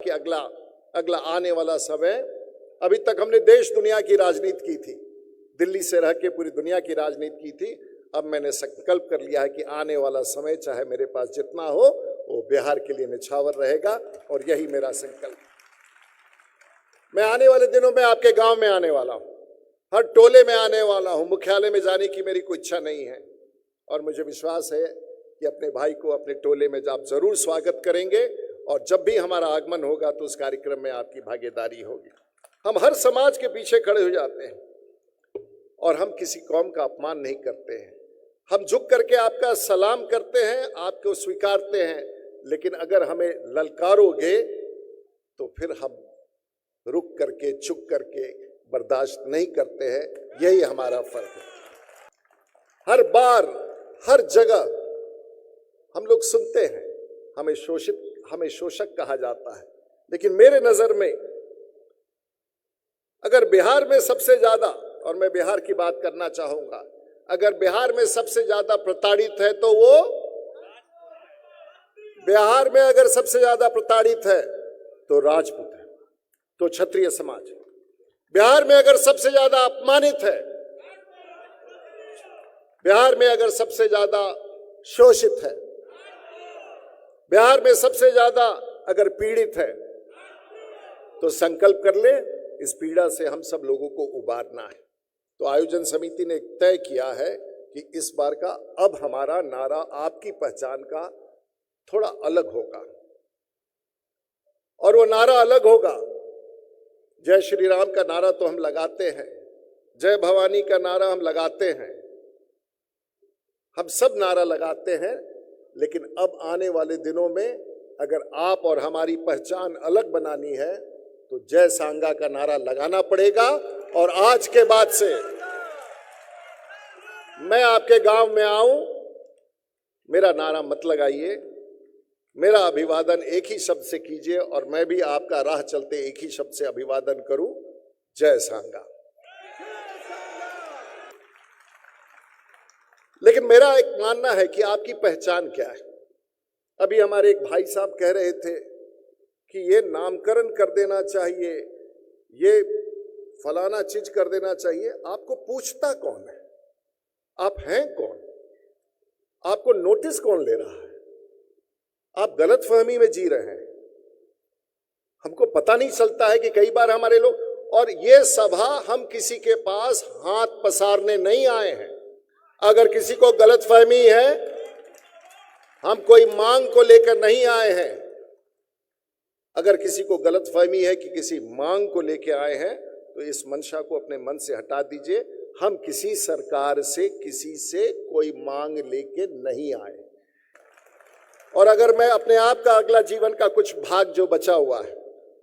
कि अगला आने वाला समय, अभी तक हमने देश दुनिया की राजनीति की थी, दिल्ली से रह के पूरी दुनिया की राजनीति की थी। अब मैंने संकल्प कर लिया है कि आने वाला समय चाहे मेरे पास जितना हो वो बिहार के लिए निछावर रहेगा, और यही मेरा संकल्प। मैं आने वाले दिनों में आपके गांव में आने वाला हूं, हर टोले में आने वाला हूं। मुख्यालय में जाने की मेरी कोई इच्छा नहीं है, और मुझे विश्वास है कि अपने भाई को अपने टोले में आप जरूर स्वागत करेंगे, और जब भी हमारा आगमन होगा तो उस कार्यक्रम में आपकी भागीदारी होगी। हम हर समाज के पीछे खड़े हो जाते हैं, और हम किसी कौम का अपमान नहीं करते हैं। हम झुक करके आपका सलाम करते हैं, आपको स्वीकारते हैं, लेकिन अगर हमें ललकारोगे तो फिर हम रुक करके, चुप करके बर्दाश्त नहीं करते हैं। यही हमारा फर्क है। हर बार, हर जगह हम लोग सुनते हैं हमें शोषक कहा जाता है, लेकिन मेरे नजर में अगर बिहार में सबसे ज्यादा, और मैं बिहार की बात करना चाहूंगा, अगर बिहार में सबसे ज्यादा प्रताड़ित है तो वो, बिहार में अगर सबसे ज्यादा प्रताड़ित है तो राजपूत है, तो क्षत्रिय समाज है। बिहार में अगर सबसे ज्यादा अपमानित है, बिहार में अगर सबसे ज्यादा शोषित है, बिहार में सबसे ज्यादा अगर पीड़ित है, तो संकल्प कर ले, इस पीड़ा से हम सब लोगों को उबारना है। तो आयोजन समिति ने तय किया है कि इस बार का अब हमारा नारा आपकी पहचान का थोड़ा अलग होगा, और वो नारा अलग होगा। जय श्री राम का नारा तो हम लगाते हैं, जय भवानी का नारा हम लगाते हैं, हम सब नारा लगाते हैं, लेकिन अब आने वाले दिनों में अगर आप और हमारी पहचान अलग बनानी है तो जय सांगा का नारा लगाना पड़ेगा। और आज के बाद से मैं आपके गांव में आऊं, मेरा नारा मत लगाइए, मेरा अभिवादन एक ही शब्द से कीजिए, और मैं भी आपका राह चलते एक ही शब्द से अभिवादन करूं, जय सांगा। लेकिन मेरा एक मानना है कि आपकी पहचान क्या है। अभी हमारे एक भाई साहब कह रहे थे कि ये नामकरण कर देना चाहिए, ये फलाना चीज कर देना चाहिए। आपको पूछता कौन है? आप हैं कौन? आपको नोटिस कौन ले रहा है? आप गलतफहमी में जी रहे हैं। हमको पता नहीं चलता है कि कई बार हमारे लोग, और ये सभा हम किसी के पास हाथ पसारने नहीं आए हैं। अगर किसी को गलतफहमी है, हम कोई मांग को लेकर नहीं आए हैं। अगर किसी को गलतफहमी है कि किसी मांग को लेकर आए हैं, तो इस मंशा को अपने मन से हटा दीजिए। हम किसी सरकार से, किसी से कोई मांग लेके नहीं आए। और अगर मैं अपने आप का अगला जीवन का कुछ भाग जो बचा हुआ है,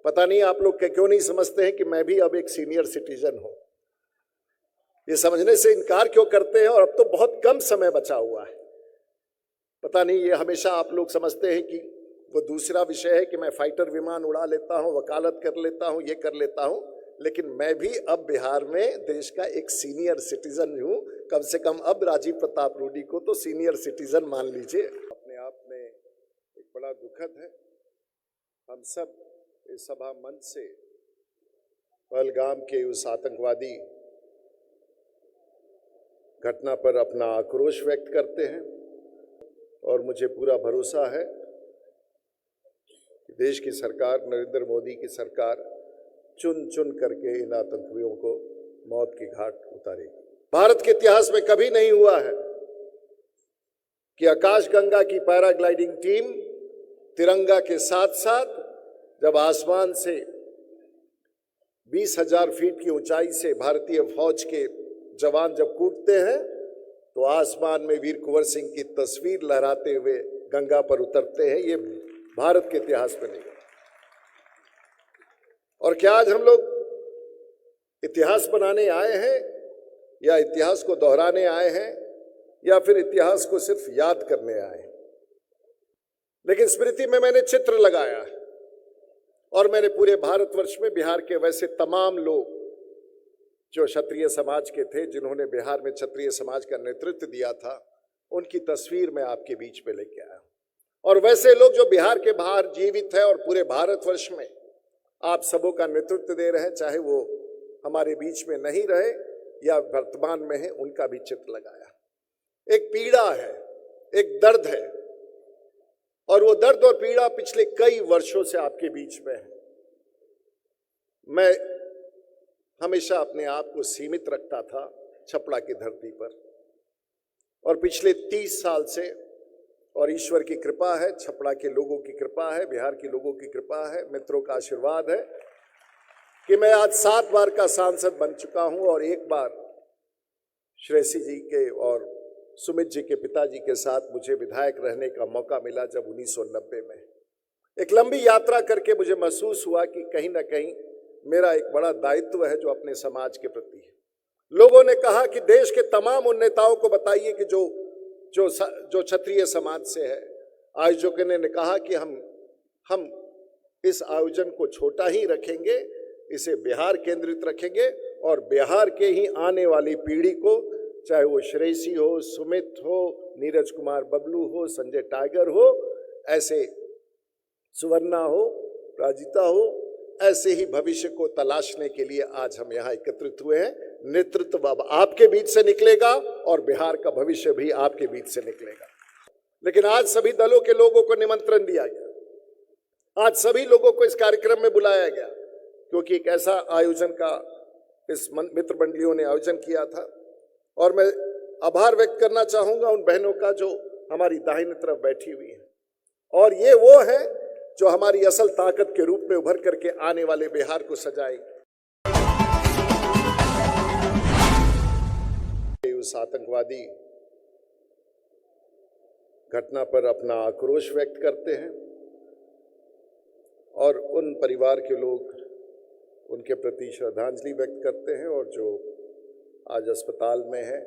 पता नहीं आप लोग क्यों नहीं समझते हैं कि मैं भी अब एक सीनियर सिटीजन हूं। ये समझने से इनकार क्यों करते हैं? और अब तो बहुत कम समय बचा हुआ है। पता नहीं, ये हमेशा आप लोग समझते हैं कि वो दूसरा विषय है कि मैं फाइटर विमान उड़ा लेता हूं, वकालत कर लेता हूं, ये कर लेता हूं, लेकिन मैं भी अब बिहार में देश का एक सीनियर सिटीजन हूं। कम से कम अब राजीव प्रताप रूडी को तो सीनियर सिटीजन मान लीजिए। अपने आप में एक बड़ा दुखद है, हम सब इस सभा मंच से पहलगाम के उस आतंकवादी घटना पर अपना आक्रोश व्यक्त करते हैं, और मुझे पूरा भरोसा है कि देश की सरकार, नरेंद्र मोदी की सरकार चुन चुन करके इन आतंकियों को मौत की घाट उतारेगी। भारत के इतिहास में कभी नहीं हुआ है कि आकाशगंगा की पैराग्लाइडिंग टीम तिरंगा के साथ साथ जब आसमान से 20,000 फीट की ऊंचाई से भारतीय फौज के जवान जब कूदते हैं, तो आसमान में वीर कुंवर सिंह की तस्वीर लहराते हुए गंगा पर उतरते हैं। ये भारत के इतिहास में नहीं। और क्या आज हम लोग इतिहास बनाने आए हैं, या इतिहास को दोहराने आए हैं, या फिर इतिहास को सिर्फ याद करने आए हैं? लेकिन स्मृति में मैंने चित्र लगाया है, और मैंने पूरे भारतवर्ष में बिहार के वैसे तमाम लोग जो क्षत्रिय समाज के थे, जिन्होंने बिहार में क्षत्रिय समाज का नेतृत्व दिया था, उनकी तस्वीर मैं आपके बीच में लेके आया हूं। और वैसे लोग जो बिहार के बाहर जीवित है और पूरे भारतवर्ष में आप सबों का नेतृत्व दे रहे हैं, चाहे वो हमारे बीच में नहीं रहे या वर्तमान में है, उनका भी चित्त लगाया। एक पीड़ा है, एक दर्द है, और वो दर्द और पीड़ा पिछले कई वर्षों से आपके बीच में है। मैं हमेशा अपने आप को सीमित रखता था छपड़ा की धरती पर, और पिछले 30 साल से, और ईश्वर की कृपा है, छपड़ा के लोगों की कृपा है, बिहार के लोगों की कृपा है, मित्रों का आशीर्वाद है कि मैं आज 7 बार का सांसद बन चुका हूं, और एक बार श्रेयसी जी के और सुमित जी के पिताजी के साथ मुझे विधायक रहने का मौका मिला जब 1990 में। एक लंबी यात्रा करके मुझे महसूस हुआ कि कहीं ना कहीं मेरा एक बड़ा दायित्व है जो अपने समाज के प्रति है। लोगों ने कहा कि देश के तमाम उन नेताओं को बताइए कि जो क्षत्रिय समाज से है। आयोजकों ने कहा कि हम इस आयोजन को छोटा ही रखेंगे, इसे बिहार केंद्रित रखेंगे, और बिहार के ही आने वाली पीढ़ी को, चाहे वो श्रेयसी हो, सुमित हो, नीरज कुमार बबलू हो, संजय टाइगर हो, ऐसे सुवर्णा हो, राजिता हो, ऐसे ही भविष्य को तलाशने के लिए आज हम यहाँ एकत्रित हुए हैं। नेतृत्व अब आपके बीच से निकलेगा और बिहार का भविष्य भी आपके बीच से निकलेगा। लेकिन आज सभी दलों के लोगों को निमंत्रण दिया गया, आज सभी लोगों को इस कार्यक्रम में बुलाया गया, क्योंकि एक ऐसा आयोजन का इस मित्र मंडलियों ने आयोजन किया था। और मैं आभार व्यक्त करना चाहूंगा उन बहनों का जो हमारी दाहिनी तरफ बैठी हुई है, और ये वो है जो हमारी असल ताकत के रूप में उभर करके आने वाले बिहार को सजाएगी। उस आतंकवादी घटना पर अपना आक्रोश व्यक्त करते हैं, और उन परिवार के लोग उनके प्रति श्रद्धांजलि व्यक्त करते हैं, और जो आज अस्पताल में है,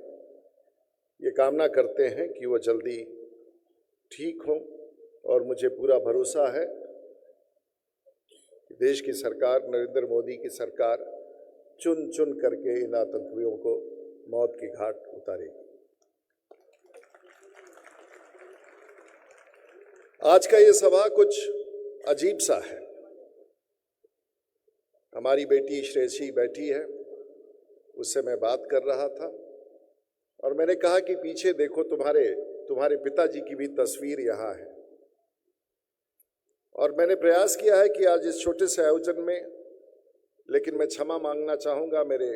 ये कामना करते हैं कि वो जल्दी ठीक हों। और मुझे पूरा भरोसा है कि देश की सरकार, नरेंद्र मोदी की सरकार, चुन चुन करके इन आतंकियों को मौत की घाट उतारेगी। आज का ये सभा कुछ अजीब सा है। हमारी बेटी श्रेयसी बैठी है, उससे मैं बात कर रहा था, और मैंने कहा कि पीछे देखो, तुम्हारे पिताजी की भी तस्वीर यहाँ है। और मैंने प्रयास किया है कि आज इस छोटे से आयोजन में, लेकिन मैं क्षमा मांगना चाहूँगा, मेरे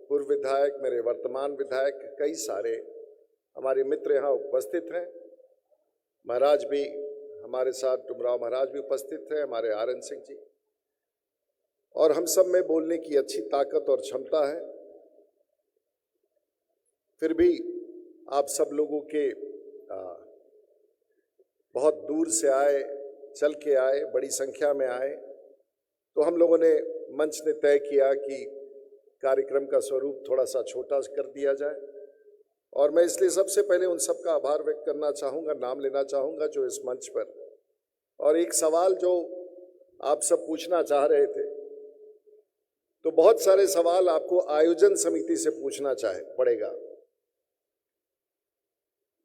पूर्व विधायक, मेरे वर्तमान विधायक, कई सारे हमारे मित्र यहाँ उपस्थित हैं। महाराज भी हमारे साथ, डुमराव महाराज भी उपस्थित हैं, हमारे आरएन सिंह जी, और हम सब में बोलने की अच्छी ताकत और क्षमता है। फिर भी आप सब लोगों के बहुत दूर से आए, चल के आए, बड़ी संख्या में आए, तो हम लोगों ने, मंच ने तय किया कि कार्यक्रम का स्वरूप थोड़ा सा छोटा कर दिया जाए। और मैं इसलिए सबसे पहले उन सब का आभार व्यक्त करना चाहूँगा, नाम लेना चाहूँगा जो इस मंच पर, और एक सवाल जो आप सब पूछना चाह रहे थे, तो बहुत सारे सवाल आपको आयोजन समिति से पूछना पड़ेगा।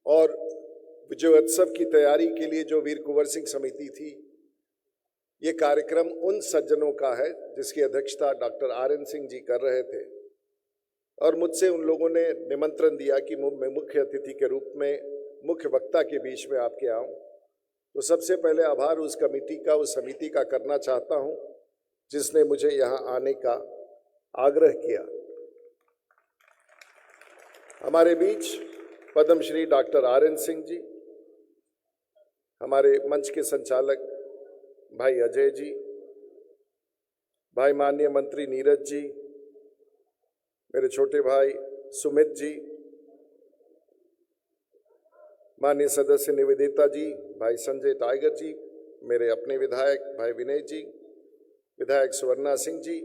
और विजय उत्सव की तैयारी के लिए जो वीर कुंवर सिंह समिति थी, ये कार्यक्रम उन सज्जनों का है जिसकी अध्यक्षता डॉक्टर आरएन सिंह जी कर रहे थे, और मुझसे उन लोगों ने निमंत्रण दिया कि मैं मुख्य अतिथि के रूप में, मुख्य वक्ता के बीच में आपके आऊं। तो सबसे पहले आभार उस कमेटी का, उस समिति का करना चाहता हूं जिसने मुझे यहाँ आने का आग्रह किया। हमारे बीच पद्मश्री डॉक्टर आरएन सिंह जी, हमारे मंच के संचालक भाई अजय जी, भाई माननीय मंत्री नीरज जी, मेरे छोटे भाई सुमित जी, माननीय सदस्य निवेदिता जी, भाई संजय टाइगर जी, मेरे अपने विधायक भाई विनय जी, विधायक सुवर्णा सिंह जी,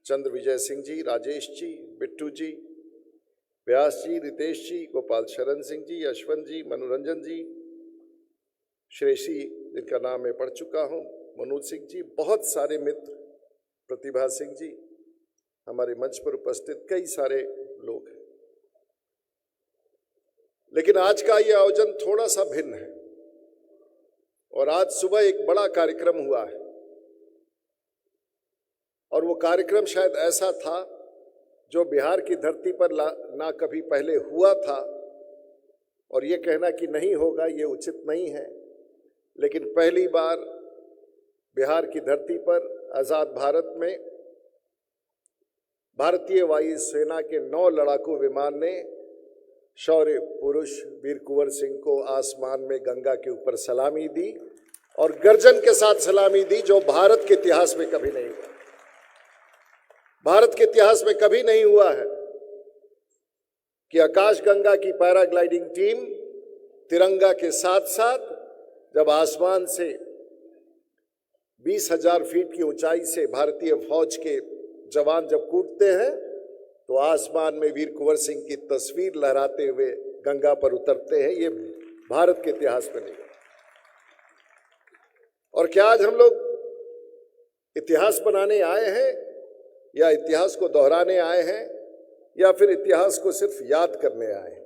चंद्र विजय सिंह जी, राजेश जी, बिट्टू जी, व्यास जी, रितेश जी, गोपाल शरण सिंह जी, यशवंत जी, मनोरंजन जी, श्रेयसी जिनका नाम मैं पढ़ चुका हूँ, मनोज सिंह जी, बहुत सारे मित्र, प्रतिभा सिंह जी, हमारे मंच पर उपस्थित कई सारे लोग हैं। लेकिन आज का ये आयोजन थोड़ा सा भिन्न है। और आज सुबह एक बड़ा कार्यक्रम हुआ है और वो कार्यक्रम शायद ऐसा था जो बिहार की धरती पर ना कभी पहले हुआ था, और ये कहना कि नहीं होगा ये उचित नहीं है, लेकिन पहली बार बिहार की धरती पर आजाद भारत में भारतीय वायु सेना के 9 लड़ाकू विमान ने शौर्य पुरुष वीर कुंवर सिंह को आसमान में गंगा के ऊपर सलामी दी और गर्जन के साथ सलामी दी, जो भारत के इतिहास में कभी नहीं हुआ। भारत के इतिहास में कभी नहीं हुआ है कि आकाश गंगा की पैराग्लाइडिंग टीम तिरंगा के साथ साथ जब आसमान से 20,000 फीट की ऊंचाई से भारतीय फौज के जवान जब कूदते हैं तो आसमान में वीर कुंवर सिंह की तस्वीर लहराते हुए गंगा पर उतरते हैं। ये भारत के इतिहास में नहीं। और क्या आज हम लोग इतिहास बनाने आए हैं या इतिहास को दोहराने आए हैं या फिर इतिहास को सिर्फ याद करने आए हैं?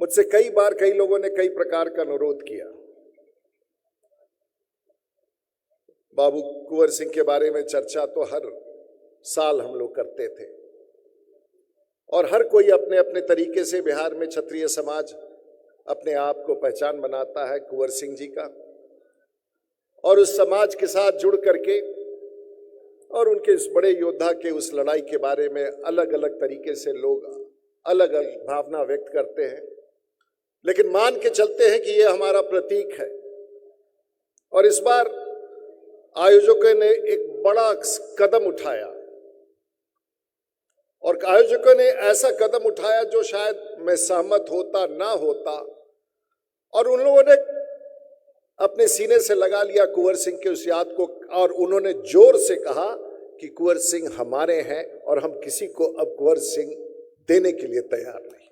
मुझसे कई बार कई लोगों ने कई प्रकार का अनुरोध किया। बाबू कुंवर सिंह के बारे में चर्चा तो हर साल हम लोग करते थे और हर कोई अपने अपने तरीके से बिहार में क्षत्रिय समाज अपने आप को पहचान बनाता है कुंवर सिंह जी का, और उस समाज के साथ जुड़ करके और उनके इस बड़े योद्धा के उस लड़ाई के बारे में अलग अलग तरीके से लोग अलग अलग भावना व्यक्त करते हैं, लेकिन मान के चलते हैं कि ये हमारा प्रतीक है। और इस बार आयोजकों ने एक बड़ा कदम उठाया और आयोजकों ने ऐसा कदम उठाया जो शायद मैं सहमत होता ना होता, और उन लोगों ने अपने सीने से लगा लिया कुंवर सिंह के उस याद को और उन्होंने जोर से कहा कि कुंवर सिंह हमारे हैं और हम किसी को अब कुंवर सिंह देने के लिए तैयार नहीं।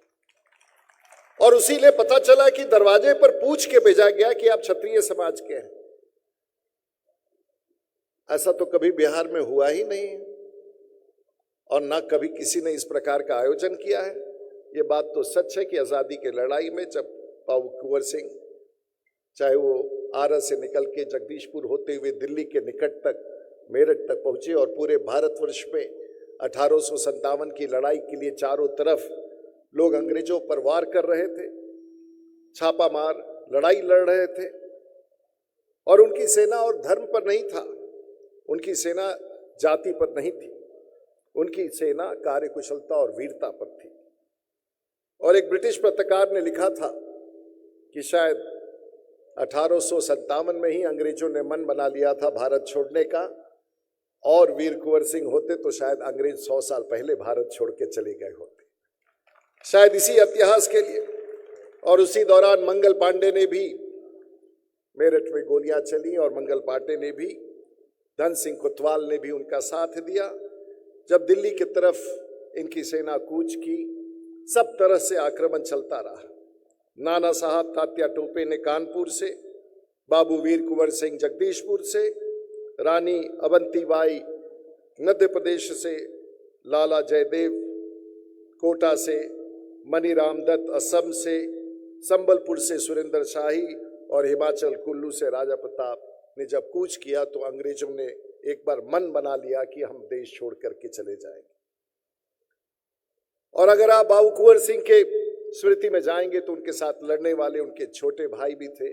और उसी लिए पता चला कि दरवाजे पर पूछ के भेजा गया कि आप क्षत्रिय समाज के हैं। ऐसा तो कभी बिहार में हुआ ही नहीं और ना कभी किसी ने इस प्रकार का आयोजन किया है। ये बात तो सच है कि आज़ादी की लड़ाई में जब बाबू कुंवर सिंह चाहे वो आरा से निकल के जगदीशपुर होते हुए दिल्ली के निकट तक मेरठ तक पहुंचे और पूरे भारतवर्ष में 1857 की लड़ाई के लिए चारों तरफ लोग अंग्रेजों पर वार कर रहे थे, छापा मार लड़ाई लड़ रहे थे, और उनकी सेना और धर्म पर नहीं था, उनकी सेना जाति पर नहीं थी, उनकी सेना कार्यकुशलता और वीरता पर थी। और एक ब्रिटिश पत्रकार ने लिखा था कि शायद 1857 में ही अंग्रेजों ने मन बना लिया था भारत छोड़ने का, और वीर कुंवर सिंह होते तो शायद अंग्रेज 100 साल पहले भारत छोड़ के चले गए होते, शायद इसी इतिहास के लिए। और उसी दौरान मंगल पांडे ने भी, मेरठ में गोलियां चली और मंगल पांडे ने भी, धन सिंह कोतवाल ने भी उनका साथ दिया। जब दिल्ली की तरफ इनकी सेना कूच की, सब तरह से आक्रमण चलता रहा। नाना साहब तात्या टोपे ने कानपुर से, बाबू वीर कुंवर सिंह जगदीशपुर से, रानी अवंतीबाई मध्य प्रदेश से, लाला जयदेव कोटा से, मनीराम दत्त असम से, संबलपुर से सुरेंद्र शाही और हिमाचल कुल्लू से राजा प्रताप ने जब कूच किया तो अंग्रेजों ने एक बार मन बना लिया कि हम देश छोड़ करके चले जाएंगे। और अगर आप बाबू कुंवर सिंह के स्मृति में जाएंगे तो उनके साथ लड़ने वाले उनके छोटे भाई भी थे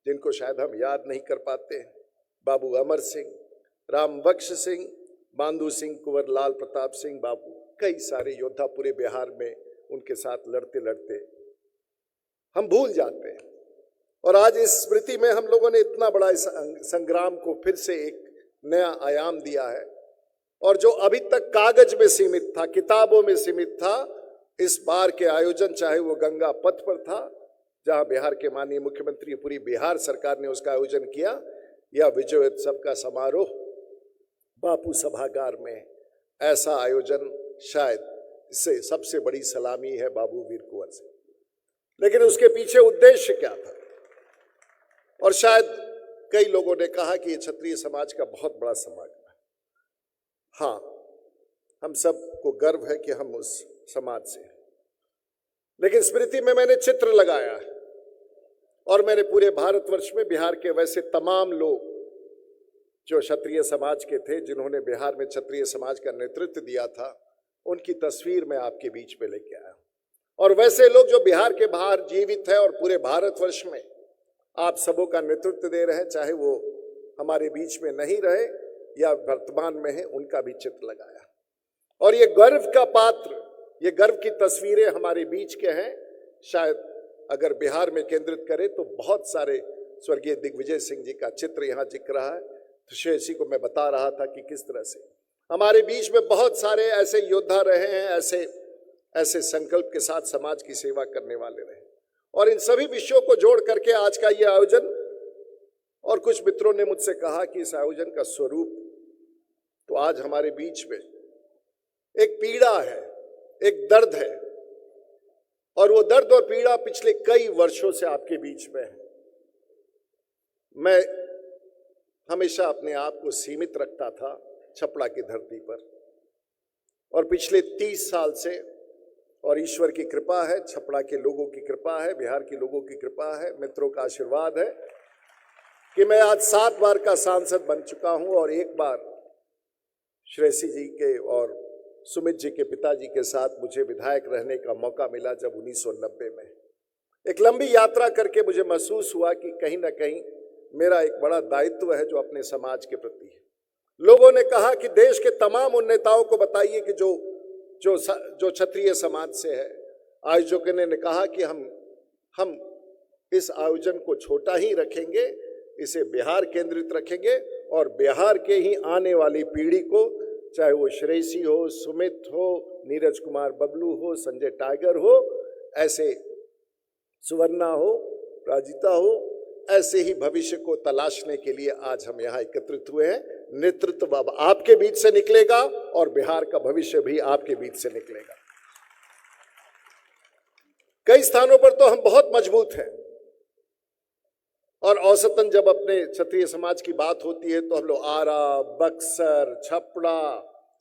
जिनको शायद हम याद नहीं कर पाते हैं। बाबू अमर सिंह, राम बख्श सिंह, बांधु सिंह, कुंवर लाल प्रताप सिंह, बाबू कई सारे योद्धा पूरे बिहार में उनके साथ लड़ते लड़ते हम भूल जाते हैं। और आज इस स्मृति में हम लोगों ने इतना बड़ा इस संग्राम को फिर से एक नया आयाम दिया है, और जो अभी तक कागज में सीमित था, किताबों में सीमित था, इस बार के आयोजन चाहे वो गंगा पथ पर था जहां बिहार के माननीय मुख्यमंत्री, पूरी बिहार सरकार ने उसका आयोजन किया, या विजयोत्सव का समारोह बापू सभागार में, ऐसा आयोजन शायद इससे सबसे बड़ी सलामी है बाबू वीर कुंवर सिंह। लेकिन उसके पीछे उद्देश्य क्या था? और शायद कई लोगों ने कहा कि ये क्षत्रिय समाज का बहुत बड़ा समागम है। हाँ, हम सबको गर्व है कि हम उस समाज से हैं, लेकिन स्मृति में मैंने चित्र लगाया है और मैंने पूरे भारतवर्ष में बिहार के वैसे तमाम लोग जो क्षत्रिय समाज के थे, जिन्होंने बिहार में क्षत्रिय समाज का नेतृत्व दिया था, उनकी तस्वीर मैं आपके बीच में लेके आया। और वैसे लोग जो बिहार के बाहर जीवित है और पूरे भारतवर्ष में आप सबों का नेतृत्व दे रहे हैं, चाहे वो हमारे बीच में नहीं रहे या वर्तमान में है, उनका भी चित्र लगाया। और ये गर्व का पात्र, ये गर्व की तस्वीरें हमारे बीच के हैं। शायद अगर बिहार में केंद्रित करें तो बहुत सारे स्वर्गीय दिग्विजय सिंह जी का चित्र यहाँ दिख रहा है। तो श्रेयसी को मैं बता रहा था कि किस तरह से हमारे बीच में बहुत सारे ऐसे योद्धा रहे हैं, ऐसे संकल्प के साथ समाज की सेवा करने वाले रहे। और इन सभी विषयों को जोड़ करके आज का ये आयोजन, और कुछ मित्रों ने मुझसे कहा कि इस आयोजन का स्वरूप, तो आज हमारे बीच में एक पीड़ा है, एक दर्द है, और वो दर्द और पीड़ा पिछले कई वर्षों से आपके बीच में है। मैं हमेशा अपने आप को सीमित रखता था छपड़ा की धरती पर, और पिछले 30 साल से, और ईश्वर की कृपा है, छपड़ा के लोगों की कृपा है, बिहार के लोगों की कृपा है, मित्रों का आशीर्वाद है कि मैं आज 7 बार का सांसद बन चुका हूं। और एक बार श्रेयसी जी के और सुमित जी के पिताजी के साथ मुझे विधायक रहने का मौका मिला, जब 1990 में एक लंबी यात्रा करके मुझे महसूस हुआ कि कहीं ना कहीं मेरा एक बड़ा दायित्व है जो अपने समाज के प्रति है। लोगों ने कहा कि देश के तमाम उन नेताओं को बताइए कि जो क्षत्रिय समाज से है। आयोजकों ने कहा कि हम इस आयोजन को छोटा ही रखेंगे, इसे बिहार केंद्रित रखेंगे, और बिहार के ही आने वाली पीढ़ी को, चाहे वो श्रेयसी हो, सुमित हो, नीरज कुमार बबलू हो, संजय टाइगर हो, ऐसे सुवर्णा हो, राजिता हो, ऐसे ही भविष्य को तलाशने के लिए आज हम यहाँ एकत्रित हुए हैं। नेतृत्व अब आपके बीच से निकलेगा और बिहार का भविष्य भी आपके बीच से निकलेगा। कई स्थानों पर तो हम बहुत मजबूत हैं, और औसतन जब अपने क्षत्रिय समाज की बात होती है तो हम लोग आरा, बक्सर, छपरा,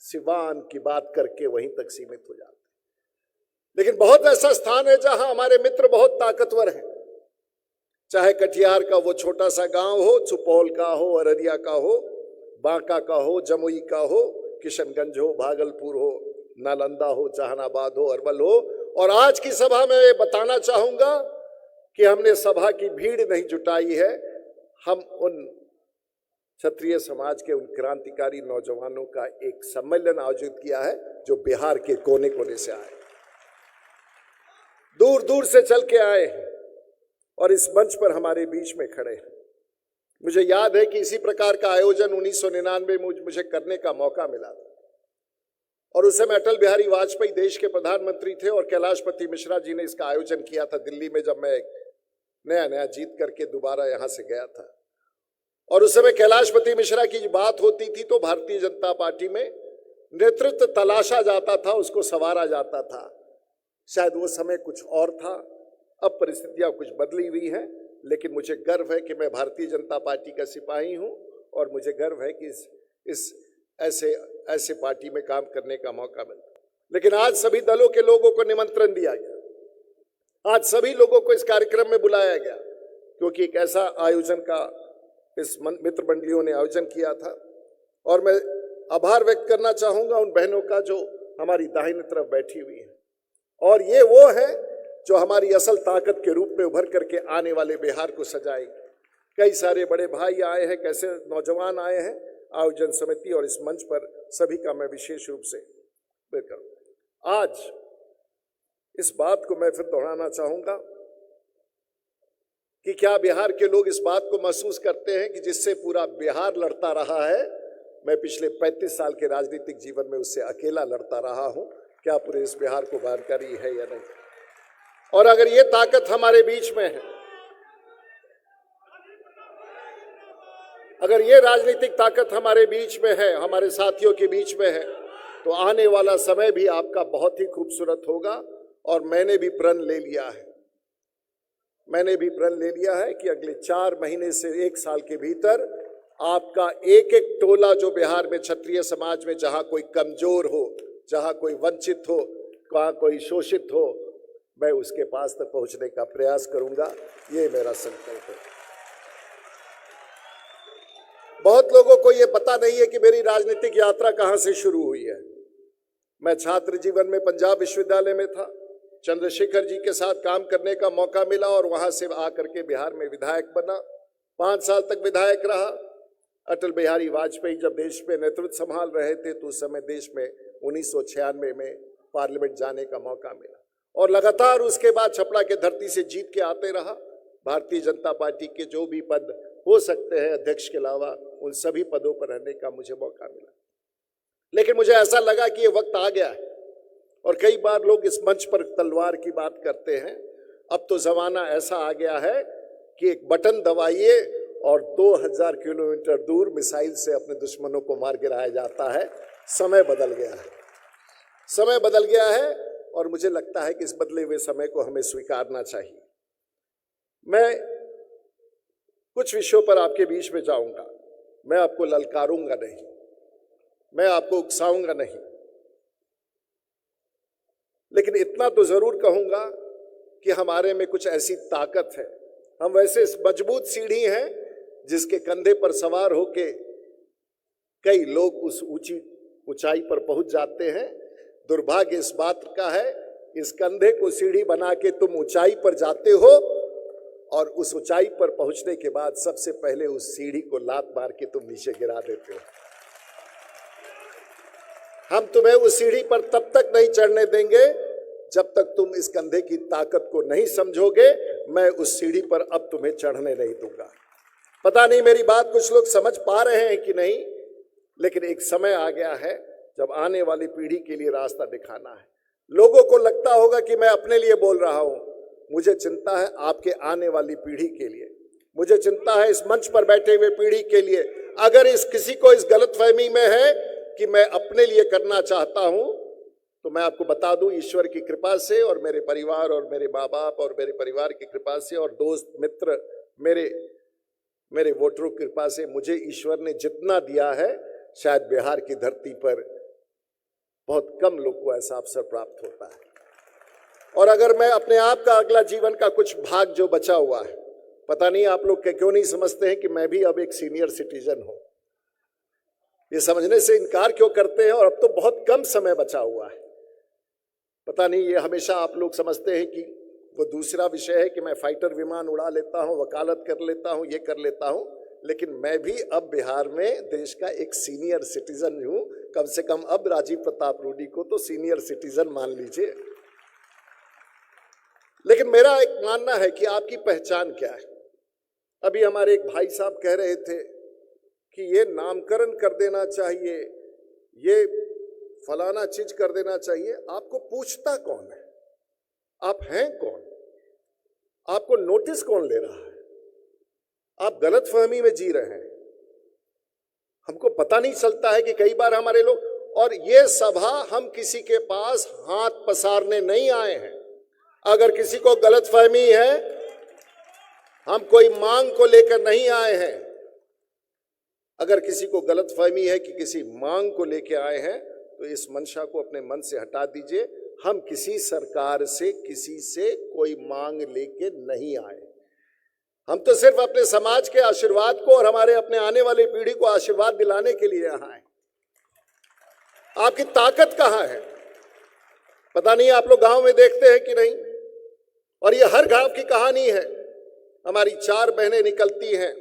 सिवान की बात करके वहीं तक सीमित हो जाते हैं। लेकिन बहुत ऐसा स्थान है जहां हमारे मित्र बहुत ताकतवर हैं, चाहे कटिहार का वो छोटा सा गांव हो, सुपौल का हो, अररिया का हो, बांका का हो, जमुई का हो, किशनगंज हो, भागलपुर हो, नालंदा हो, जहानाबाद हो, अरवल हो। और आज की सभा में मैं बताना चाहूंगा कि हमने सभा की भीड़ नहीं जुटाई है, हम उन क्षत्रिय समाज के उन क्रांतिकारी नौजवानों का एक सम्मेलन आयोजित किया है जो बिहार के कोने कोने से आए, दूर दूर से चल के आए हैं और इस मंच पर हमारे बीच में खड़े हैं। मुझे याद है कि इसी प्रकार का आयोजन 1999 में मुझे करने का मौका मिला था, और उस समय अटल बिहारी वाजपेयी देश के प्रधानमंत्री थे और कैलाशपति मिश्रा जी ने इसका आयोजन किया था दिल्ली में, जब मैं नया जीत करके दोबारा यहां से गया था। और उस समय कैलाशपति मिश्रा की बात होती थी तो भारतीय जनता पार्टी में नेतृत्व तलाशा जाता था, उसको संवारा जाता था। शायद वो समय कुछ और था, अब परिस्थितियां कुछ बदली हुई हैं, लेकिन मुझे गर्व है कि मैं भारतीय जनता पार्टी का सिपाही हूं, और मुझे गर्व है कि इस ऐसे पार्टी में काम करने का मौका मिलता। लेकिन आज सभी दलों के लोगों को निमंत्रण दिया गया, आज सभी लोगों को इस कार्यक्रम में बुलाया गया, क्योंकि एक ऐसा आयोजन का इस मित्र मंडलियों ने आयोजन किया था। और मैं आभार व्यक्त करना चाहूंगा उन बहनों का जो हमारी दाहिनी तरफ बैठी हुई है, और ये वो है जो हमारी असल ताकत के रूप में उभर करके आने वाले बिहार को सजाएंगे। कई सारे बड़े भाई आए हैं, कैसे नौजवान आए हैं, आयोजन समिति और इस मंच पर सभी का मैं विशेष रूप से करूं। आज इस बात को मैं फिर दोहराना चाहूंगा कि क्या बिहार के लोग इस बात को महसूस करते हैं कि जिससे पूरा बिहार लड़ता रहा है, मैं पिछले 35 साल के राजनीतिक जीवन में उससे अकेला लड़ता रहा हूं, क्या पूरे इस बिहार को जानकारी है या नहीं? और अगर ये ताकत हमारे बीच में है, अगर ये राजनीतिक ताकत हमारे बीच में है, हमारे साथियों के बीच में है, तो आने वाला समय भी आपका बहुत ही खूबसूरत होगा। और मैंने भी प्रण ले लिया है कि अगले 4 महीने से 1 साल के भीतर आपका एक एक टोला जो बिहार में क्षत्रिय समाज में, जहां कोई कमजोर हो, जहां कोई वंचित हो, जहां कोई शोषित हो, मैं उसके पास तक पहुंचने का प्रयास करूंगा, ये मेरा संकल्प है। बहुत लोगों को ये पता नहीं है कि मेरी राजनीतिक यात्रा कहां से शुरू हुई है। मैं छात्र जीवन में पंजाब विश्वविद्यालय में था, चंद्रशेखर जी के साथ काम करने का मौका मिला और वहां से आकर के बिहार में विधायक बना। 5 साल तक विधायक रहा। अटल बिहारी वाजपेयी जब देश में नेतृत्व संभाल रहे थे तो उस समय देश में 1996 में पार्लियामेंट जाने का मौका मिला और लगातार उसके बाद छपरा के धरती से जीत के आते रहा। भारतीय जनता पार्टी के जो भी पद हो सकते हैं अध्यक्ष के अलावा, उन सभी पदों पर रहने का मुझे मौका मिला। लेकिन मुझे ऐसा लगा कि ये वक्त आ गया है, और कई बार लोग इस मंच पर तलवार की बात करते हैं। अब तो जमाना ऐसा आ गया है कि एक बटन दबाइए और 2000 किलोमीटर दूर मिसाइल से अपने दुश्मनों को मार गिराया जाता है। समय बदल गया है, समय बदल गया है, और मुझे लगता है कि इस बदले हुए समय को हमें स्वीकारना चाहिए। मैं कुछ विषयों पर आपके बीच में जाऊंगा। मैं आपको ललकारूंगा नहीं, मैं आपको उकसाऊंगा नहीं, लेकिन इतना तो जरूर कहूंगा कि हमारे में कुछ ऐसी ताकत है। हम वैसे मजबूत सीढ़ी हैं जिसके कंधे पर सवार होके कई लोग उस ऊंचाई पर पहुंच जाते हैं। दुर्भाग्य इस बात का है, इस कंधे को सीढ़ी बना के तुम ऊंचाई पर जाते हो और उस ऊंचाई पर पहुंचने के बाद सबसे पहले उस सीढ़ी को लात मार के तुम नीचे गिरा देते हो। हम तुम्हें उस सीढ़ी पर तब तक नहीं चढ़ने देंगे जब तक तुम इस कंधे की ताकत को नहीं समझोगे। मैं उस सीढ़ी पर अब तुम्हें चढ़ने नहीं दूंगा। पता नहीं मेरी बात कुछ लोग समझ पा रहे हैं कि नहीं, लेकिन एक समय आ गया है जब आने वाली पीढ़ी के लिए रास्ता दिखाना है। लोगों को लगता होगा कि मैं अपने लिए बोल रहा हूं, मुझे चिंता है आपके आने वाली पीढ़ी के लिए, मुझे चिंता है इस मंच पर बैठे हुए पीढ़ी के लिए। अगर किसी को इस गलतफहमी में है कि मैं अपने लिए करना चाहता हूं, तो मैं आपको बता दूं, ईश्वर की कृपा से और मेरे परिवार और मेरे माँ बाप और मेरे परिवार की कृपा से और दोस्त मित्र मेरे वोटरों की कृपा से मुझे ईश्वर ने जितना दिया है, शायद बिहार की धरती पर बहुत कम लोग को ऐसा अवसर प्राप्त होता है। और अगर मैं अपने आप का अगला जीवन का कुछ भाग जो बचा हुआ है, पता नहीं आप लोग क्यों नहीं समझते हैं कि मैं भी अब एक सीनियर सिटीजन हूं। ये समझने से इनकार क्यों करते हैं, और अब तो बहुत कम समय बचा हुआ है। पता नहीं, ये हमेशा आप लोग समझते हैं कि वो दूसरा विषय है कि मैं फाइटर विमान उड़ा लेता हूं, वकालत कर लेता हूं, ये कर लेता हूं, लेकिन मैं भी अब बिहार में देश का एक सीनियर सिटीजन हूं। कम से कम अब राजीव प्रताप रूडी को तो सीनियर सिटीजन मान लीजिए। लेकिन मेरा एक मानना है कि आपकी पहचान क्या है। अभी हमारे एक भाई साहब कह रहे थे कि ये नामकरण कर देना चाहिए, ये फलाना चीज कर देना चाहिए। आपको पूछता कौन है? आप हैं कौन? आपको नोटिस कौन ले रहा है? आप गलतफहमी में जी रहे हैं। हमको पता नहीं चलता है कि कई बार हमारे लोग, और ये सभा हम किसी के पास हाथ पसारने नहीं आए हैं। अगर किसी को गलतफहमी है, हम कोई मांग को लेकर नहीं आए हैं। अगर किसी को गलतफहमी है कि किसी मांग को लेकर आए हैं, तो इस मंशा को अपने मन से हटा दीजिए। हम किसी सरकार से, किसी से कोई मांग लेके नहीं आए। हम तो सिर्फ अपने समाज के आशीर्वाद को और हमारे अपने आने वाली पीढ़ी को आशीर्वाद दिलाने के लिए यहाँ आए। आपकी ताकत कहाँ है? पता नहीं आप लोग गांव में देखते हैं कि नहीं, और ये हर गांव की कहानी है। हमारी 4 बहनें निकलती हैं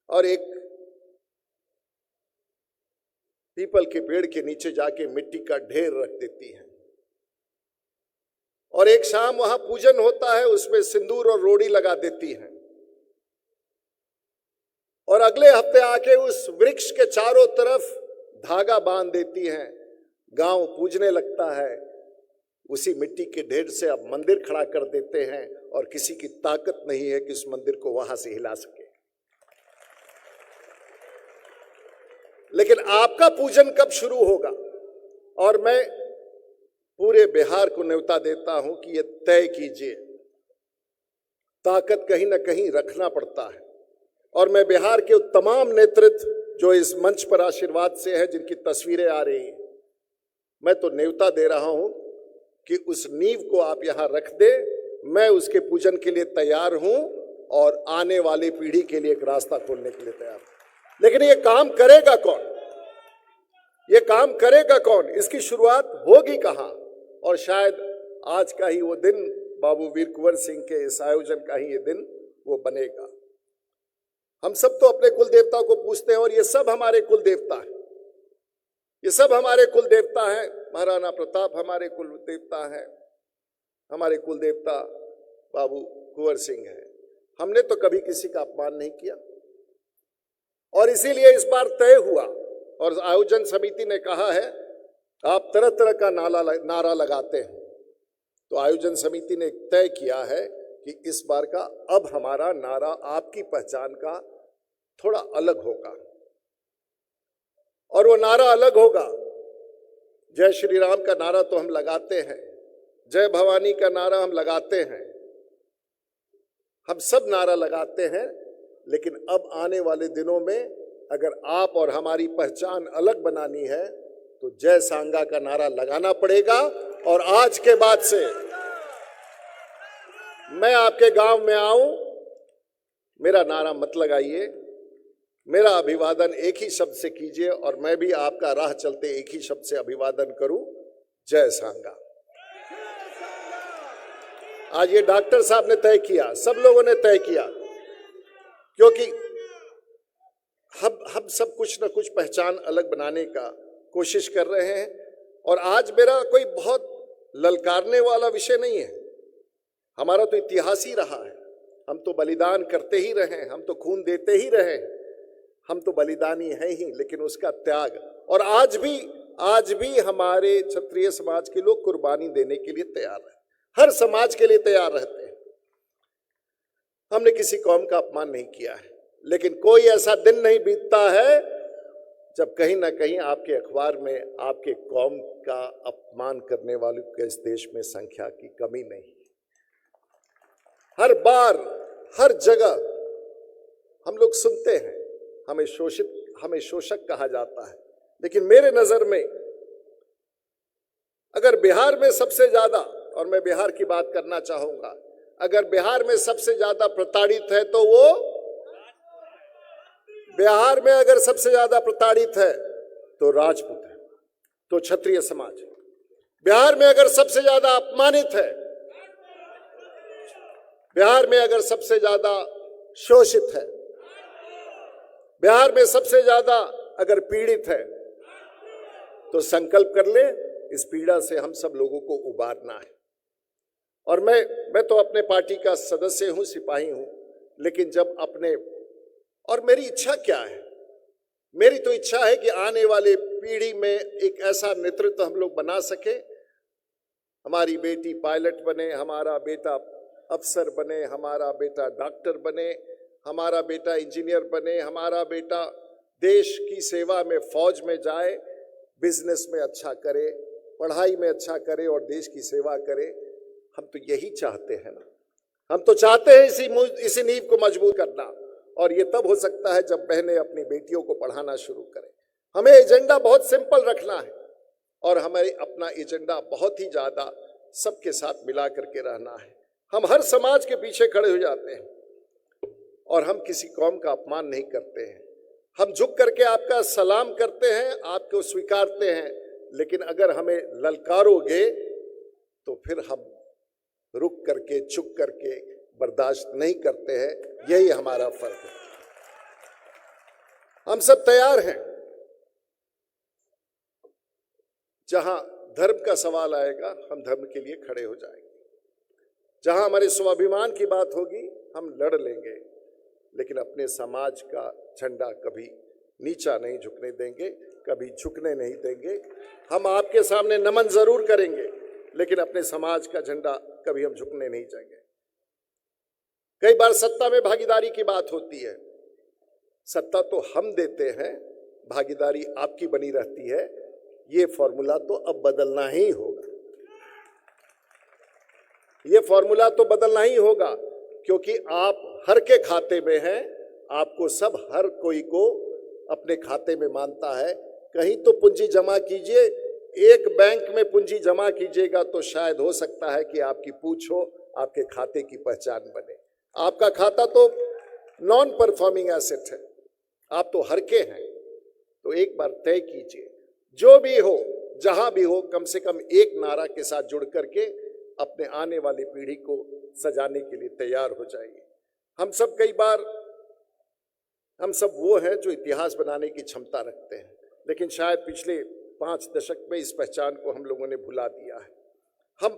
और एक पीपल के पेड़ के नीचे जाके मिट्टी का ढेर रख देती हैं, और एक शाम वहां पूजन होता है, उसमें सिंदूर और रोड़ी लगा देती हैं, और अगले हफ्ते आके उस वृक्ष के चारों तरफ धागा बांध देती हैं। गांव पूजने लगता है। उसी मिट्टी के ढेर से अब मंदिर खड़ा कर देते हैं, और किसी की ताकत नहीं है कि उस मंदिर को वहां से हिला सके। लेकिन आपका पूजन कब शुरू होगा? और मैं पूरे बिहार को न्योता देता हूं कि यह तय कीजिए। ताकत कहीं ना कहीं रखना पड़ता है, और मैं बिहार के तमाम नेतृत्व जो इस मंच पर आशीर्वाद से है, जिनकी तस्वीरें आ रही हैं, मैं तो न्योता दे रहा हूं कि उस नींव को आप यहां रख दे, मैं उसके पूजन के लिए तैयार हूं और आने वाली पीढ़ी के लिए एक रास्ता खोलने के लिए तैयार हूं। लेकिन ये काम करेगा कौन? ये काम करेगा कौन? इसकी शुरुआत होगी कहां? और शायद आज का ही वो दिन, बाबू वीर कुंवर सिंह के इस आयोजन का ही ये दिन वो बनेगा। हम सब तो अपने कुल देवता को पूछते हैं और ये सब हमारे कुल देवता है, ये सब हमारे कुल देवता है। महाराणा प्रताप हमारे कुल देवता है, हमारे कुल देवता बाबू कुंवर सिंह है। हमने तो कभी किसी का अपमान नहीं किया और इसीलिए इस बार तय हुआ और आयोजन समिति ने कहा है आप तरह तरह का नारा लगाते हैं, तो आयोजन समिति ने तय किया है कि इस बार का अब हमारा नारा आपकी पहचान का थोड़ा अलग होगा और वो नारा अलग होगा। जय श्री राम का नारा तो हम लगाते हैं, जय भवानी का नारा हम लगाते हैं, हम सब नारा लगाते हैं, लेकिन अब आने वाले दिनों में अगर आप और हमारी पहचान अलग बनानी है तो जय सांगा का नारा लगाना पड़ेगा। और आज के बाद से मैं आपके गांव में आऊं, मेरा नारा मत लगाइए, मेरा अभिवादन एक ही शब्द से कीजिए और मैं भी आपका राह चलते एक ही शब्द से अभिवादन करूं, जय सांगा। आज ये डॉक्टर साहब ने तय किया, सब लोगों ने तय किया, क्योंकि हम सब कुछ न कुछ पहचान अलग बनाने का कोशिश कर रहे हैं। और आज मेरा कोई बहुत ललकारने वाला विषय नहीं है, हमारा तो इतिहास ही रहा है, हम तो बलिदान करते ही रहे, हम तो खून देते ही रहे, हम तो बलिदानी हैं ही, लेकिन उसका त्याग। और आज भी हमारे क्षत्रिय समाज के लोग कुर्बानी देने के लिए तैयार हैं, हर समाज के लिए तैयार रहते हैं। हमने किसी कौम का अपमान नहीं किया है, लेकिन कोई ऐसा दिन नहीं बीतता है जब कहीं ना कहीं आपके अखबार में आपके कौम का अपमान करने वालों के इस देश में संख्या की कमी नहीं। हर बार हर जगह हम लोग सुनते हैं हमें शोषक कहा जाता है, लेकिन मेरे नजर में अगर बिहार में सबसे ज्यादा, और मैं बिहार की बात करना चाहूंगा, अगर बिहार में सबसे ज्यादा प्रताड़ित है तो वो, बिहार में अगर सबसे ज्यादा प्रताड़ित है तो राजपूत है, तो क्षत्रिय समाज है। बिहार में अगर सबसे ज्यादा अपमानित है, बिहार में अगर सबसे ज्यादा शोषित है, बिहार में सबसे ज्यादा अगर पीड़ित है, तो संकल्प कर ले इस पीड़ा से हम सब लोगों को उबारना है। और मैं तो अपने पार्टी का सदस्य हूं, सिपाही हूं, लेकिन जब अपने, और मेरी इच्छा क्या है, मेरी तो इच्छा है कि आने वाले पीढ़ी में एक ऐसा नेतृत्व हम लोग बना सके, हमारी बेटी पायलट बने, हमारा बेटा अफसर बने, हमारा बेटा डॉक्टर बने, हमारा बेटा इंजीनियर बने, हमारा बेटा देश की सेवा में फौज में जाए, बिजनेस में अच्छा करे, पढ़ाई में अच्छा करे और देश की सेवा करे। हम तो यही चाहते हैं ना, हम तो चाहते हैं इसी नींव को मजबूत करना। और ये तब हो सकता है जब बहनें अपनी बेटियों को पढ़ाना शुरू करें। हमें एजेंडा बहुत सिंपल रखना है और हमें अपना एजेंडा बहुत ही ज्यादा सबके साथ मिला करके रहना है। हम हर समाज के पीछे खड़े हो जाते हैं और हम किसी कौम का अपमान नहीं करते हैं। हम झुक करके आपका सलाम करते हैं, आपको स्वीकारते हैं, लेकिन अगर हमें ललकारोगे तो फिर हम रुक करके, चुप करके बर्दाश्त नहीं करते हैं। यही हमारा फर्क है। हम सब तैयार हैं, जहां धर्म का सवाल आएगा हम धर्म के लिए खड़े हो जाएंगे, जहां हमारे स्वाभिमान की बात होगी हम लड़ लेंगे, लेकिन अपने समाज का झंडा कभी नीचा नहीं झुकने देंगे, कभी झुकने नहीं देंगे। हम आपके सामने नमन जरूर करेंगे, लेकिन अपने समाज का झंडा कभी हम झुकने नहीं जाएंगे। कई बार सत्ता में भागीदारी की बात होती है, सत्ता तो हम देते हैं, भागीदारी आपकी बनी रहती है। ये फॉर्मूला तो अब बदलना ही होगा, ये फॉर्मूला तो बदलना ही होगा, क्योंकि आप हर के खाते में हैं, आपको सब हर कोई को अपने खाते में मानता है। कहीं तो पूंजी जमा कीजिए, एक बैंक में पूंजी जमा कीजिएगा तो शायद हो सकता है कि आपकी पूछ हो, आपके खाते की पहचान बने। आपका खाता तो नॉन परफॉर्मिंग एसेट है, आप तो हरके हैं। तो एक बार तय कीजिए, जो भी हो जहां भी हो, कम से कम एक नारा के साथ जुड़ करके अपने आने वाली पीढ़ी को सजाने के लिए तैयार हो जाइए। हम सब कई बार हम सब वो हैं जो इतिहास बनाने की क्षमता रखते हैं, लेकिन शायद पिछले 5 दशक में इस पहचान को हम लोगों ने भुला दिया है। हम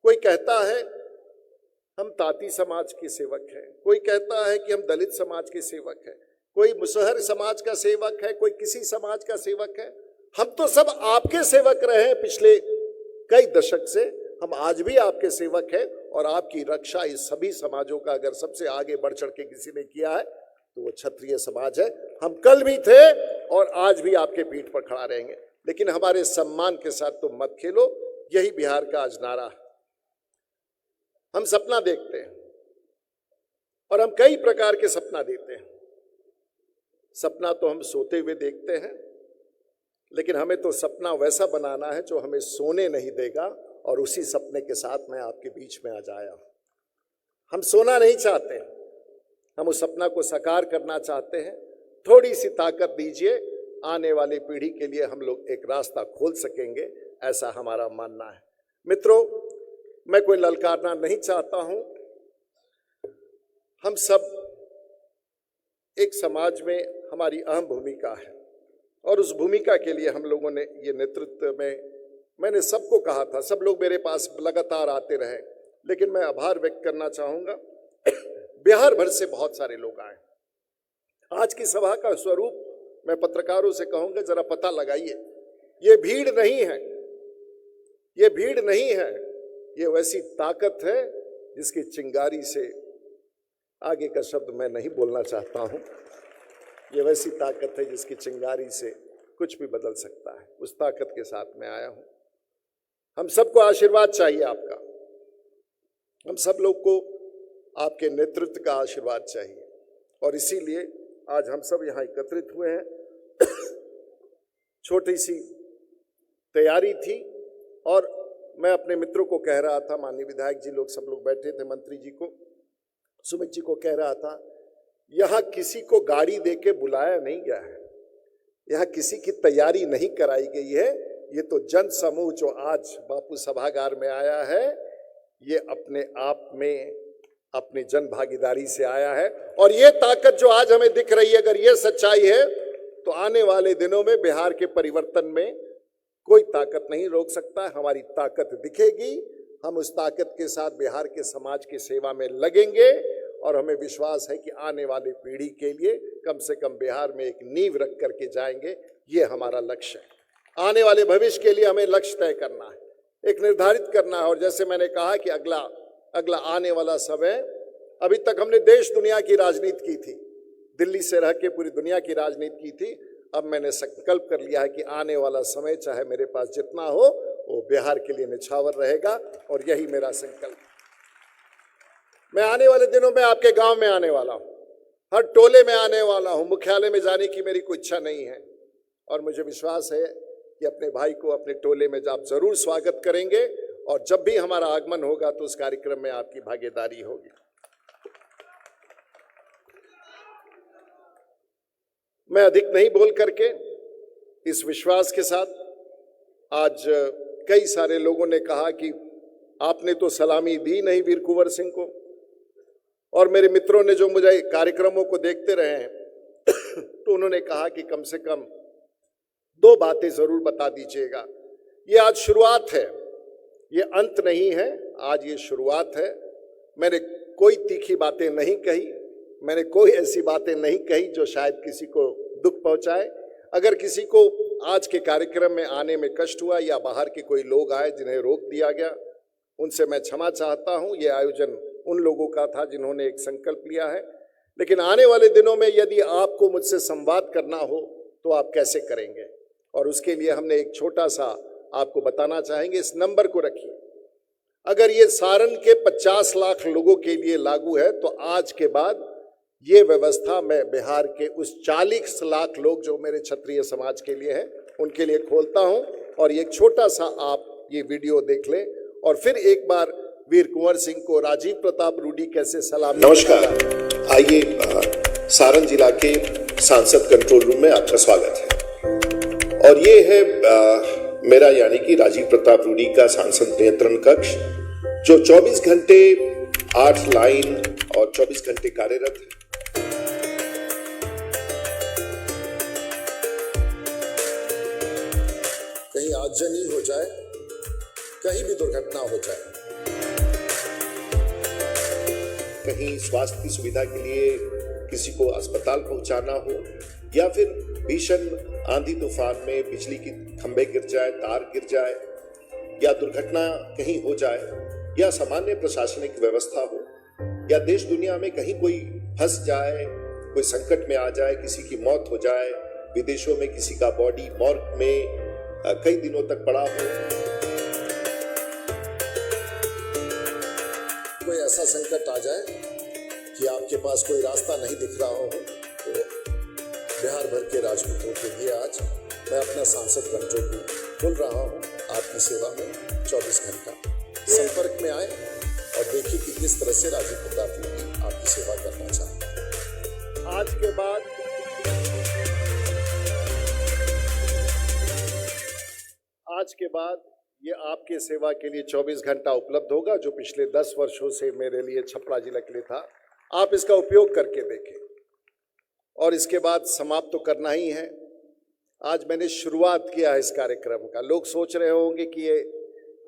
कोई कहता है हम ताती समाज के सेवक हैं, कोई कहता है कि हम दलित समाज के सेवक हैं, कोई मुसहर समाज का सेवक है, कोई किसी समाज का सेवक है। हम तो सब आपके सेवक रहे हैं पिछले कई दशक से, हम आज भी आपके सेवक हैं और आपकी रक्षा इस सभी समाजों का अगर सबसे आगे बढ़ चढ़ के किसी ने किया है तो वो क्षत्रिय समाज है। हम कल भी थे और आज भी आपके पीठ पर खड़ा रहेंगे, लेकिन हमारे सम्मान के साथ तो मत खेलो। यही बिहार का आज नारा है। हम सपना देखते हैं और हम कई प्रकार के सपना देते हैं। सपना तो हम सोते हुए देखते हैं, लेकिन हमें तो सपना वैसा बनाना है जो हमें सोने नहीं देगा, और उसी सपने के साथ मैं आपके बीच में आज आया हूं। हम सोना नहीं चाहते, हम उस सपना को साकार करना चाहते हैं। थोड़ी सी ताकत दीजिए, आने वाली पीढ़ी के लिए हम लोग एक रास्ता खोल सकेंगे, ऐसा हमारा मानना है। मित्रों, मैं कोई ललकारना नहीं चाहता हूं। हम सब एक समाज में हमारी अहम भूमिका है, और उस भूमिका के लिए हम लोगों ने ये नेतृत्व में, मैंने सबको कहा था, सब लोग मेरे पास लगातार आते रहे, लेकिन मैं आभार व्यक्त करना चाहूँगा, बिहार भर से बहुत सारे लोग आए। आज की सभा का स्वरूप मैं पत्रकारों से कहूँगा, जरा पता लगाइए। ये भीड़ नहीं है, ये भीड़ नहीं है, ये वैसी ताकत है जिसकी चिंगारी से, आगे का शब्द मैं नहीं बोलना चाहता हूँ, ये वैसी ताकत है जिसकी चिंगारी से कुछ भी बदल सकता है। उस ताकत के साथ मैं आया हूँ। हम सबको आशीर्वाद चाहिए आपका, हम सब लोग को आपके नेतृत्व का आशीर्वाद चाहिए, और इसीलिए आज हम सब यहाँ एकत्रित हुए हैं। छोटी सी तैयारी थी, और मैं अपने मित्रों को कह रहा था, माननीय विधायक जी लोग सब लोग बैठे थे, मंत्री जी को, सुमित जी को कह रहा था, यहाँ किसी को गाड़ी दे के बुलाया नहीं गया है, यहाँ किसी की तैयारी नहीं कराई गई है। ये तो जन समूह जो आज बापू सभागार में आया है, ये अपने आप में अपनी जन भागीदारी से आया है, और ये ताकत जो आज हमें दिख रही है, अगर ये सच्चाई है तो आने वाले दिनों में बिहार के परिवर्तन में कोई ताकत नहीं रोक सकता है। हमारी ताकत दिखेगी, हम उस ताकत के साथ बिहार के समाज की सेवा में लगेंगे, और हमें विश्वास है कि आने वाली पीढ़ी के लिए कम से कम बिहार में एक नींव रख करके जाएंगे। ये हमारा लक्ष्य है। आने वाले भविष्य के लिए हमें लक्ष्य तय करना है, एक निर्धारित करना है। और जैसे मैंने कहा कि अगला आने वाला समय, अभी तक हमने देश दुनिया की राजनीति की थी, दिल्ली से रह के पूरी दुनिया की राजनीति की थी। अब मैंने संकल्प कर लिया है कि आने वाला समय चाहे मेरे पास जितना हो, वो बिहार के लिए निछावर रहेगा, और यही मेरा संकल्प। मैं आने वाले दिनों में आपके गांव में आने वाला हूं, हर टोले में आने वाला हूं। मुख्यालय में जाने की मेरी कोई इच्छा नहीं है, और मुझे विश्वास है कि अपने भाई को अपने टोले में आप जरूर स्वागत करेंगे, और जब भी हमारा आगमन होगा तो उस कार्यक्रम में आपकी भागीदारी होगी। मैं अधिक नहीं बोल करके, इस विश्वास के साथ, आज कई सारे लोगों ने कहा कि आपने तो सलामी दी नहीं वीर कुंवर सिंह को, और मेरे मित्रों ने जो मुझे कार्यक्रमों को देखते रहे हैं तो उन्होंने कहा कि कम से कम 2 बातें जरूर बता दीजिएगा। ये आज शुरुआत है, ये अंत नहीं है, आज ये शुरुआत है। मैंने कोई तीखी बातें नहीं कही, मैंने कोई ऐसी बातें नहीं कही जो शायद किसी को दुख पहुंचाए। अगर किसी को आज के कार्यक्रम में आने में कष्ट हुआ, या बाहर के कोई लोग आए जिन्हें रोक दिया गया, उनसे मैं क्षमा चाहता हूं। ये आयोजन उन लोगों का था जिन्होंने एक संकल्प लिया है। लेकिन आने वाले दिनों में यदि आपको मुझसे संवाद करना हो तो आप कैसे करेंगे, और उसके लिए हमने एक छोटा सा आपको बताना चाहेंगे। इस नंबर को रखिए। अगर ये सारण के 50 लाख लोगों के लिए लागू है, तो आज के बाद ये व्यवस्था मैं बिहार के उस 40 लाख लोग जो मेरे क्षत्रिय समाज के लिए है, उनके लिए खोलता हूं। और एक छोटा सा आप ये वीडियो देख लें और फिर एक बार वीर कुंवर सिंह को राजीव प्रताप रूडी कैसे सलाम। नमस्कार, आइए सारण जिला के सांसद कंट्रोल रूम में आपका स्वागत है। और ये है मेरा यानी कि राजीव प्रताप रूडी का सांसद नियंत्रण कक्ष, जो 24 घंटे 8 लाइन और 24 घंटे कार्यरत है। कहीं आगजनी हो जाए, कहीं भी दुर्घटना हो जाए, कहीं स्वास्थ्य की सुविधा के लिए किसी को अस्पताल पहुंचाना हो, या फिर भीषण आंधी तूफान में बिजली की खंभे गिर जाए, तार गिर जाए, या दुर्घटना कहीं हो जाए, या सामान्य प्रशासनिक व्यवस्था हो, या देश दुनिया में कहीं कोई फंस जाए, कोई संकट में आ जाए, किसी की मौत हो जाए, विदेशों में किसी का बॉडी मॉर्ग में कई दिनों तक पड़ा हो, कोई ऐसा संकट आ जाए कि आपके पास कोई रास्ता नहीं दिख रहा हो, तो बिहार भर के राजपूतों के लिए आज मैं अपना सांसद कंट्रोल रूम खोल रहा हूं आपकी सेवा में 24 घंटा। संपर्क में आए और देखिए कि किस तरह से राजीव प्रताप रूडी आपकी सेवा करना चाहते हैं। आज के बाद ये आपके सेवा के लिए 24 घंटा उपलब्ध होगा, जो पिछले 10 वर्षों से मेरे लिए छपरा जिला के लिए था। आप इसका उपयोग करके देखें और इसके बाद समाप्त तो करना ही है। आज मैंने शुरुआत किया है इस कार्यक्रम का। लोग सोच रहे होंगे कि ये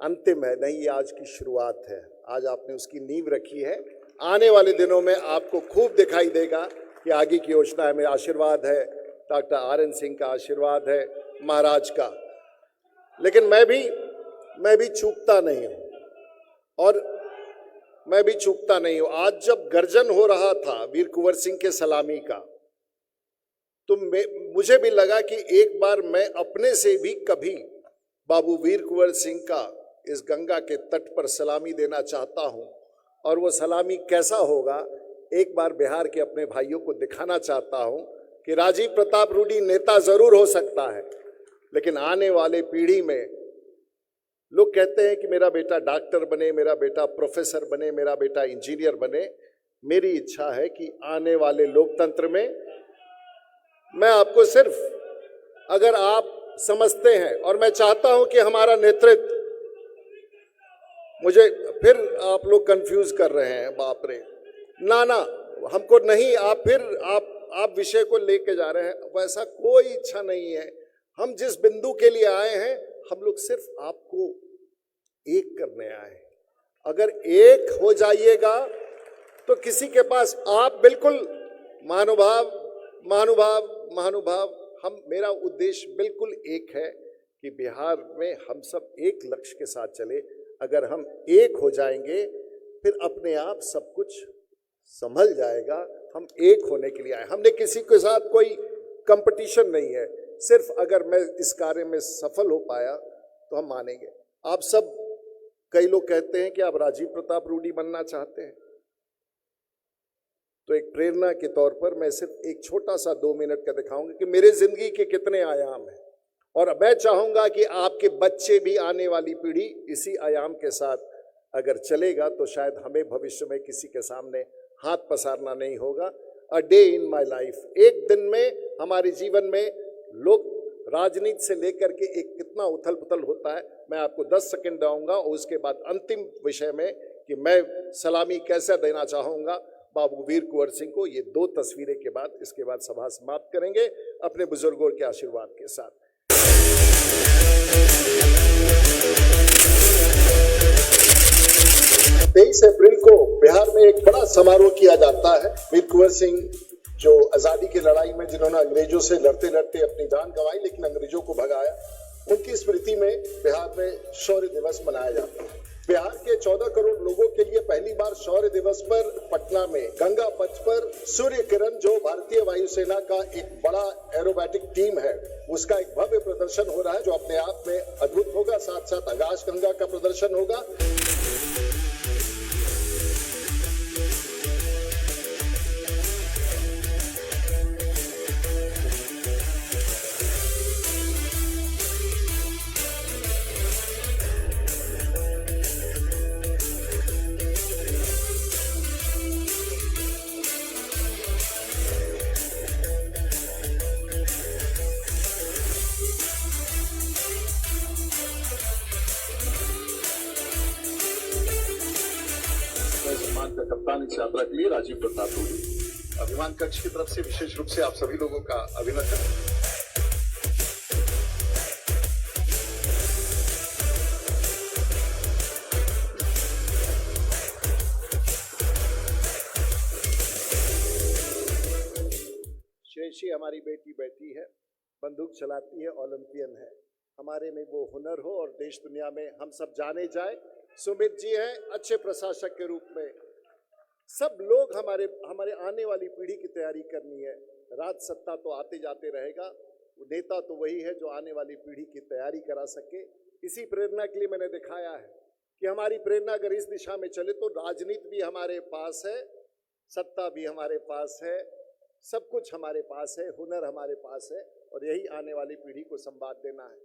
अंतिम है, नहीं, ये आज की शुरुआत है। आज आपने उसकी नींव रखी है। आने वाले दिनों में आपको खूब दिखाई देगा कि आगे की योजना है। मेरा आशीर्वाद है, डॉक्टर RN सिंह का आशीर्वाद है, महाराज का। लेकिन मैं भी चूकता नहीं हूं और मैं भी चूकता नहीं हूं। आज जब गर्जन हो रहा था वीर कुंवर सिंह के सलामी का, तो मुझे भी लगा कि एक बार मैं अपने से भी कभी बाबू वीर कुंवर सिंह का इस गंगा के तट पर सलामी देना चाहता हूं। और वो सलामी कैसा होगा, एक बार बिहार के अपने भाइयों को दिखाना चाहता हूं कि राजीव प्रताप रूडी नेता जरूर हो सकता है, लेकिन आने वाले पीढ़ी में लोग कहते हैं कि मेरा बेटा डॉक्टर बने, मेरा बेटा प्रोफेसर बने, मेरा बेटा इंजीनियर बने। मेरी इच्छा है कि आने वाले लोकतंत्र में मैं आपको सिर्फ, अगर आप समझते हैं, और मैं चाहता हूं कि हमारा नेतृत्व, मुझे फिर आप लोग कंफ्यूज कर रहे हैं, बाप रे, ना हमको नहीं, आप विषय को लेके जा रहे हैं, वैसा कोई इच्छा नहीं है। हम जिस बिंदु के लिए आए हैं, हम लोग सिर्फ आपको एक करने आए हैं। अगर एक हो जाइएगा तो किसी के पास, आप बिल्कुल महानुभाव, मेरा उद्देश्य बिल्कुल एक है कि बिहार में हम सब एक लक्ष्य के साथ चले। अगर हम एक हो जाएंगे, फिर अपने आप सब कुछ संभल जाएगा। हम एक होने के लिए आए, हमने किसी के साथ कोई कंपटीशन नहीं है। सिर्फ अगर मैं इस कार्य में सफल हो पाया तो हम मानेंगे। आप सब, कई लोग कहते हैं कि आप राजीव प्रताप रूडी बनना चाहते हैं, तो एक प्रेरणा के तौर पर मैं सिर्फ एक छोटा सा 2 मिनट का दिखाऊंगा कि मेरे जिंदगी के कितने आयाम हैं। और मैं चाहूंगा कि आपके बच्चे भी, आने वाली पीढ़ी इसी आयाम के साथ अगर चलेगा तो शायद हमें भविष्य में किसी के सामने हाथ पसारना नहीं होगा। A day in my life, एक दिन में हमारे जीवन में लोग राजनीति से लेकर के एक कितना उथल पुथल होता है। मैं आपको 10 सेकंड दूंगा और उसके बाद अंतिम विषय में कि मैं सलामी कैसे देना चाहूँगा बाबू वीर कुंवर सिंह को। ये 2 तस्वीरें के बाद, इसके बाद सभा समाप्त करेंगे अपने बुजुर्गों के आशीर्वाद के साथ। 23 अप्रैल को बिहार में एक बड़ा समारोह किया जाता है। वीर कुंवर सिंह जो आजादी की लड़ाई में, जिन्होंने अंग्रेजों से लड़ते लड़ते अपनी जान गंवाई लेकिन अंग्रेजों को भगाया, उनकी स्मृति में बिहार में शौर्य दिवस मनाया जाता है। बिहार के 14 करोड़ लोगों के लिए पहली बार शौर्य दिवस पर पटना में गंगा पथ पर सूर्य किरण, जो भारतीय वायुसेना का एक बड़ा एरोबैटिक टीम है, उसका एक भव्य प्रदर्शन हो रहा है जो अपने आप में अद्भुत होगा। साथ साथ आकाश गंगा का प्रदर्शन होगा। इस यात्रा के लिए राजीव प्रताप रूडी। अभिमान कक्ष की तरफ से विशेष रूप से आप सभी लोगों का अभिनंदन। श्रेयसी हमारी बेटी बैठी है, बंदूक चलाती है, ओलंपियन है। हमारे में वो हुनर हो और देश दुनिया में हम सब जाने जाए। सुमित जी हैं अच्छे प्रशासक के रूप में। सब लोग हमारे आने वाली पीढ़ी की तैयारी करनी है। राज सत्ता तो आते जाते रहेगा, नेता तो वही है जो आने वाली पीढ़ी की तैयारी करा सके। इसी प्रेरणा के लिए मैंने दिखाया है कि हमारी प्रेरणा अगर इस दिशा में चले तो राजनीति भी हमारे पास है, सत्ता भी हमारे पास है, सब कुछ हमारे पास है, हुनर हमारे पास है और यही आने वाली पीढ़ी को संवाद देना है।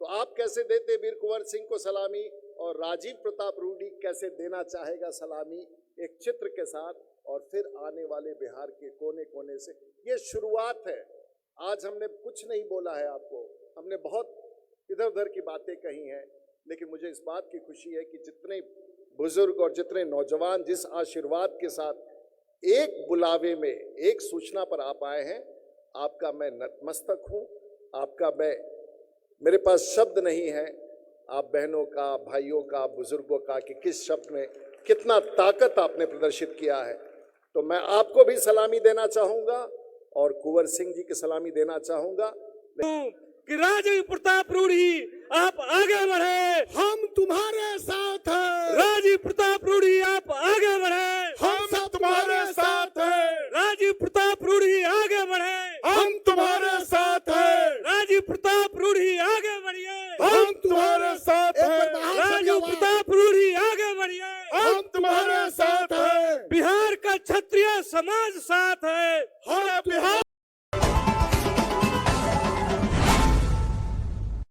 तो आप कैसे देते वीर कुंवर सिंह को सलामी और राजीव प्रताप रूडी कैसे देना चाहेगा सलामी, एक चित्र के साथ और फिर आने वाले बिहार के कोने कोने से। ये शुरुआत है। आज हमने कुछ नहीं बोला है आपको, हमने बहुत इधर उधर की बातें कही हैं, लेकिन मुझे इस बात की खुशी है कि जितने बुजुर्ग और जितने नौजवान जिस आशीर्वाद के साथ एक बुलावे में एक सूचना पर आप आए हैं, आपका मैं नतमस्तक हूँ। आपका मेरे पास शब्द नहीं है, आप बहनों का, भाइयों का, बुजुर्गों का, कि किस शब्द में कितना ताकत आपने प्रदर्शित किया है। तो मैं आपको भी सलामी देना चाहूँगा और कुंवर सिंह जी की सलामी देना चाहूँगा कि राजीव प्रताप रूडी आप आगे बढ़े, हम तुम्हारे साथ हैं। राजीव प्रताप रूडी आप आगे बढ़े, हम सब तुम्हारे साथ हैं। राजीव प्रताप रूडी आगे बढ़े, हम तुम्हारे साथ हैं। राजीव प्रताप रूडी आगे बढ़िए, हम तुम्हारे साथ हैं। राजीव प्रताप रूडी आगे बढ़िए, हम तुम्हारे साथ हैं। बिहार का क्षत्रिय समाज साथ है, हर बिहार